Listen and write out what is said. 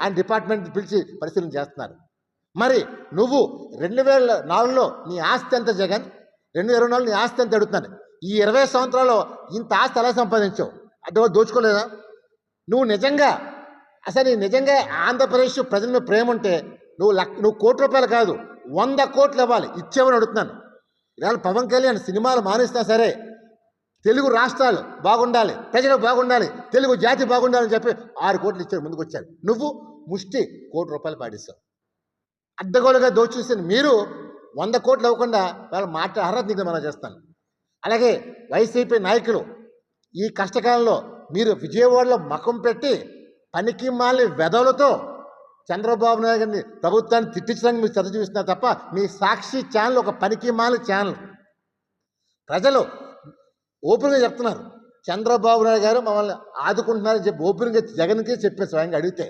ఆయన డిపార్ట్మెంట్ పిలిచి పరిశీలన చేస్తున్నారు. మరి నువ్వు 2004లో నీ ఆస్తి ఎంత జగన్? 2024 నీ ఆస్తి ఎంత అడుగుతున్నాను. ఈ 20 సంవత్సరాల్లో ఇంత ఆస్తి ఎలా సంపాదించావు? అంటే దోచుకోలేదా? నువ్వు నిజంగా నిజంగా ఆంధ్రప్రదేశ్ ప్రజల మీద ప్రేమ ఉంటే నువ్వు ₹1,00,00,000 కాదు 100 కోట్లు ఇవ్వాలి. ఇచ్చేవని అడుగుతున్నాను. ఇవాళ పవన్ కళ్యాణ్ సినిమాలు మానేసినా సరే తెలుగు రాష్ట్రాలు బాగుండాలి, ప్రజలు బాగుండాలి, తెలుగు జాతి బాగుండాలని చెప్పి 6 కోట్లు ఇచ్చారు, ముందుకు వచ్చారు. నువ్వు ముష్టి ₹1,00,00,000 పాడిస్తావు. అడ్డగోలుగా దోచేసిన మీరు 100 కోట్లు ఇవ్వకుండా వాళ్ళు మాట్లాడే అర్హత నీకు మనం చేస్తాను. అలాగే వైసీపీ నాయకులు ఈ కష్టకాలంలో మీరు విజయవాడలో మకం పెట్టి పనికి మాలి వెధవులతో చంద్రబాబు నాయుడు గారిని ప్రభుత్వాన్ని తిట్టించడానికి మీరు శ్రద్ధ చూస్తున్నారు తప్ప మీ సాక్షి ఛానల్ ఒక పనికి మాలి ఛానల్. ప్రజలు ఓపెన్గా చెప్తున్నారు, చంద్రబాబు నాయుడు గారు మమ్మల్ని ఆదుకుంటున్నారని చెప్పి ఓపెన్గా జగన్కి చెప్పారు స్వయంగా అడిగితే.